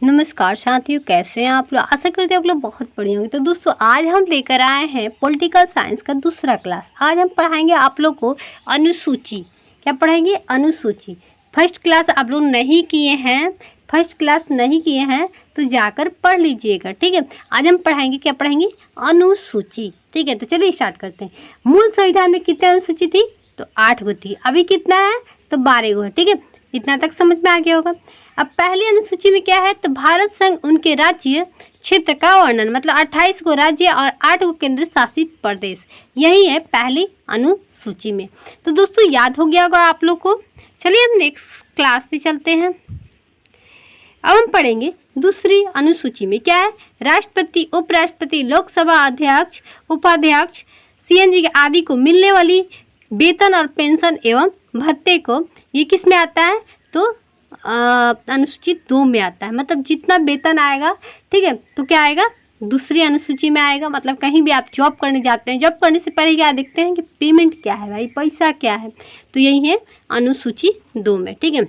नमस्कार साथियों, कैसे हैं आप लोग। आशा करते हैं आप लोग बहुत बढ़िया होंगे। तो दोस्तों, आज हम लेकर आए हैं पॉलिटिकल साइंस का दूसरा क्लास। आज हम पढ़ाएंगे आप लोग को अनुसूची। क्या पढ़ाएंगे? अनुसूची। फर्स्ट क्लास आप लोग नहीं किए हैं, तो जाकर पढ़ लीजिएगा, ठीक है। आज हम पढ़ाएंगे, क्या पढ़ाएंगे? अनुसूची, ठीक है। तो चलिए स्टार्ट करते हैं। मूल संविधान में कितने अनुसूची थी? तो 8 गो थी। अभी कितना है? तो 12 गो है, ठीक है। इतना तक समझ में आ गया होगा। अब पहली अनुसूची में क्या है? तो भारत संघ उनके राज्य क्षेत्र का वर्णन, मतलब 28 गो राज्य और 8 गो केंद्र शासित प्रदेश, यही है पहली अनुसूची में। तो दोस्तों, याद हो गया होगा आप लोग को। चलिए हम नेक्स्ट क्लास पे चलते हैं। अब हम पढ़ेंगे दूसरी अनुसूची में क्या है? राष्ट्रपति, उपराष्ट्रपति, लोकसभा अध्यक्ष, उपाध्यक्ष, सीएनजी आदि को मिलने वाली वेतन और पेंशन एवं भत्ते को, ये किस में आता है? तो अनुसूची 2 में आता है। मतलब जितना वेतन आएगा, ठीक है, तो क्या आएगा? दूसरी अनुसूची में आएगा। मतलब कहीं भी आप जॉब करने जाते हैं, जॉब करने से पहले क्या देखते हैं कि पेमेंट क्या है भाई, पैसा क्या है, तो यही है अनुसूची 2 में, ठीक है।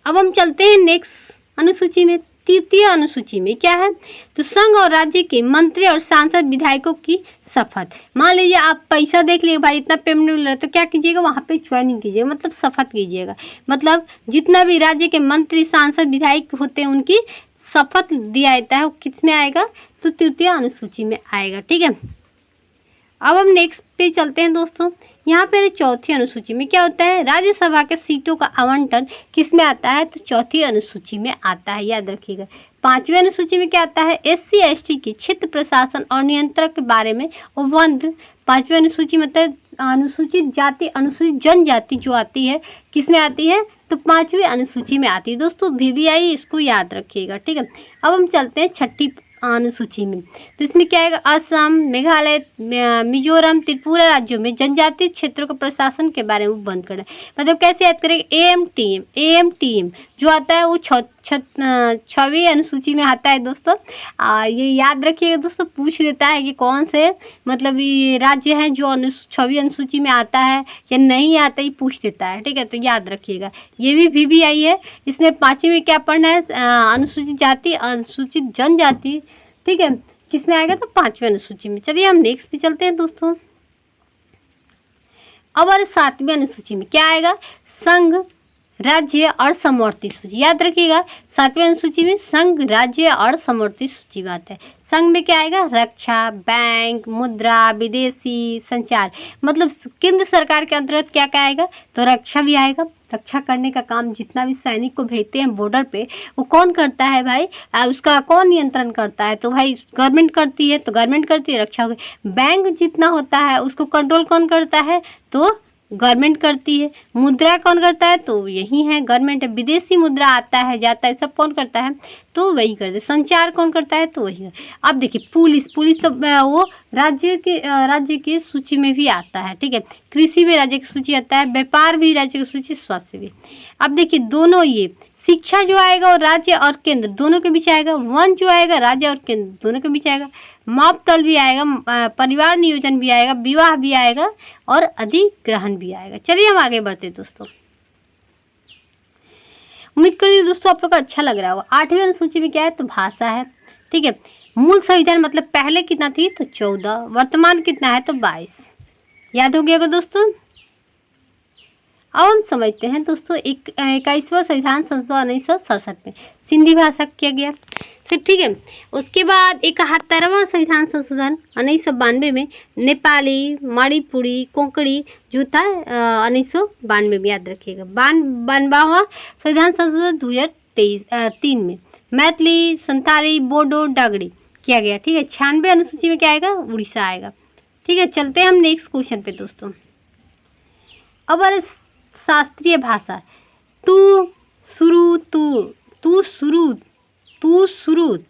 अब हम चलते हैं नेक्स्ट अनुसूची में। तृतीय अनुसूची में क्या है? तो संघ और राज्य के मंत्री और सांसद विधायकों की शपथ। मान लीजिए आप पैसा देख लिए भाई, इतना पेमेंट मिल रहा है, तो क्या कीजिएगा? वहाँ पे ज्वाइनिंग कीजिएगा, मतलब शपथ कीजिएगा। मतलब जितना भी राज्य के मंत्री, सांसद, विधायक होते हैं, उनकी शपथ दिया जाता है, वो किस में आएगा? तो तृतीय अनुसूची में आएगा, ठीक है। अब हम नेक्स्ट पे चलते हैं दोस्तों। यहाँ पे चौथी अनुसूची में क्या होता है? राज्यसभा के सीटों का आवंटन किस में आता है? तो चौथी अनुसूची में आता है, याद रखिएगा। पांचवी अनुसूची में क्या आता है? एससी एसटी की क्षेत्र प्रशासन और नियंत्रण के बारे में उपबंध। पांचवी अनुसूची मतलब अनुसूचित जाति, अनुसूचित जनजाति जो आती है, किस में आती है? तो पांचवी अनुसूची में आती है। दोस्तों VVI इसको याद रखिएगा, ठीक है। अब हम चलते हैं छठी अनुसूची में। तो इसमें क्या है? असम, मेघालय, मिजोरम, त्रिपुरा राज्यों में जनजातीय क्षेत्रों के प्रशासन के बारे में बंद करना है। मतलब कैसे याद करेंगे? AMTM जो आता है वो 6वीं अनुसूची में आता है दोस्तों। ये याद रखिएगा दोस्तों, पूछ देता है कि कौन से मतलब ये राज्य है जो 6वीं अनुसूची में आता है या नहीं आता, ही पूछ देता है, ठीक है। तो याद रखिएगा, ये भी VVI है। इसमें 5वीं में क्या पढ़ना है? अनुसूचित जाति, अनुसूचित जनजाति, ठीक है, किस में आएगा? तो 5वीं अनुसूची में। चलिए हम नेक्स्ट पे चलते हैं दोस्तों। अब और 7वीं अनुसूची में क्या आएगा? संघ, राज्य और समवर्ती सूची। याद रखिएगा, 7वीं अनुसूची में संघ, राज्य और समवर्ती सूची बात है। संघ में क्या आएगा? रक्षा, बैंक, मुद्रा, विदेशी, संचार। मतलब केंद्र सरकार के अंतर्गत क्या क्या आएगा? तो रक्षा भी आएगा। रक्षा करने का काम जितना भी सैनिक को भेजते हैं बॉर्डर पे, वो कौन करता है भाई? उसका कौन नियंत्रण करता है? तो भाई गवर्नमेंट करती है, तो गवर्नमेंट करती है, रक्षा हो गई। बैंक जितना होता है उसको कंट्रोल कौन करता है? तो गवर्नमेंट करती है। मुद्रा कौन करता है? तो यही है, गवर्नमेंट है। विदेशी मुद्रा आता है, जाता है, सब कौन करता है? तो वही करते। संचार कौन करता है? तो वही। अब देखिए पुलिस तो वो राज्य के सूची में भी आता है, ठीक है। कृषि भी राज्य की सूची आता है, व्यापार भी राज्य की सूची, स्वास्थ्य भी। अब देखिए दोनों, ये शिक्षा जो आएगा वो राज्य और केंद्र दोनों के बीच आएगा। वन जो आएगा राज्य और केंद्र दोनों के बीच आएगा। मापतल भी आएगा, परिवार नियोजन भी आएगा, विवाह भी आएगा और अधिग्रहण भी आएगा। चलिए हम आगे बढ़ते हैं दोस्तों। उम्मीद करती हूँ दोस्तों आप लोग को अच्छा लग रहा होगा। 8वीं अनुसूची में क्या है? तो भाषा है, ठीक है। मूल संविधान मतलब पहले कितना थी? तो 14। वर्तमान कितना है? तो 22। याद हो गया होगा दोस्तों। अब हम समझते हैं दोस्तों 21वां संविधान संशोधन 1967 में सिंधी भाषा किया गया, ठीक है। उसके बाद 71वां संविधान संशोधन 1992 में नेपाली, मणिपुरी, कोंकणी जो था 1992 में, याद रखिएगा। 92वां संविधान संशोधन 2003 में मैथिली, संथाली, बोडो, डगरी किया गया, ठीक है। 96 अनुसूची में क्या आएगा? उड़ीसा आएगा, ठीक है। चलते हैं हम नेक्स्ट क्वेश्चन पे दोस्तों। अब शास्त्रीय भाषा, तू शुरू,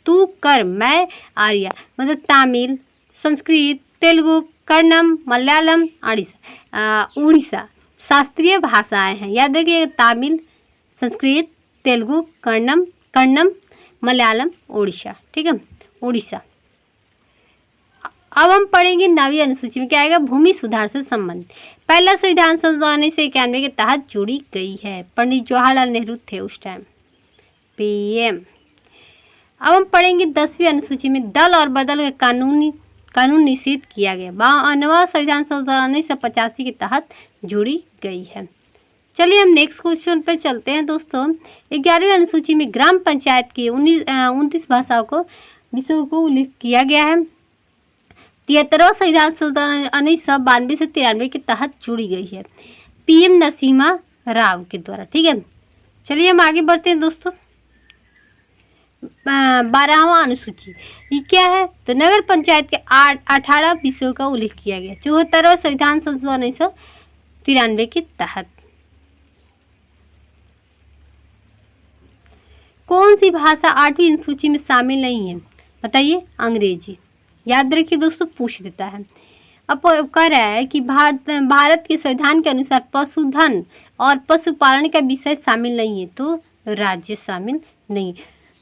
तू कर, मैं आर्या। मतलब तमिल, संस्कृत, तेलुगु, कन्नड़, मलयालम, उड़ीसा शास्त्रीय भाषाएं हैं। याद रखिए, तमिल, संस्कृत, तेलुगु, कन्नड़, मलयालम, उड़ीसा, ठीक है, उड़ीसा। अब हम पढ़ेंगे 9वीं अनुसूची में क्या आएगा? भूमि सुधार से संबंधित। पहला संविधान संशोधन 1991 के तहत जोड़ी गई है। पंडित जवाहरलाल नेहरू थे उस टाइम। पीएम। अब हम पढ़ेंगे 10वीं अनुसूची में दल और बदल का कानून निषेध किया गया। 52वां संविधान संशोधन 1985 के तहत जुड़ी गई है। चलिए हम नेक्स्ट क्वेश्चन पे चलते हैं दोस्तों। 11वीं अनुसूची में ग्राम पंचायत की 29 भाषाओं को विषयों को उल्लेख किया गया है। 73वां संविधान संशोधन 1992 से 93 के तहत जुड़ी गई है पीएम नरसिम्हा राव के द्वारा। ठीक है, चलिए हम आगे बढ़ते हैं दोस्तों। 12वां अनुसूची ये क्या है? तो नगर पंचायत के 18 विषयों का उल्लेख किया गया 74वां संविधान संशोधन 1993 के तहत। कौन सी भाषा 8वीं अनुसूची में शामिल नहीं है? बताइए। अंग्रेजी। याद रखिए दोस्तों, पूछ देता है। अब कह रहा है कि भारत के संविधान के अनुसार पशुधन और पशुपालन का विषय शामिल नहीं है, तो राज्य शामिल नहीं।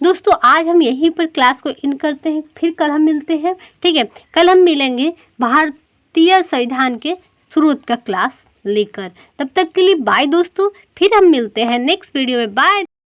दोस्तों आज हम यहीं पर क्लास को इन करते हैं, फिर कल हम मिलते हैं। ठीक है, कल हम मिलेंगे भारतीय संविधान के स्रोत का क्लास लेकर। तब तक के लिए बाय दोस्तों, फिर हम मिलते हैं नेक्स्ट वीडियो में। बाय।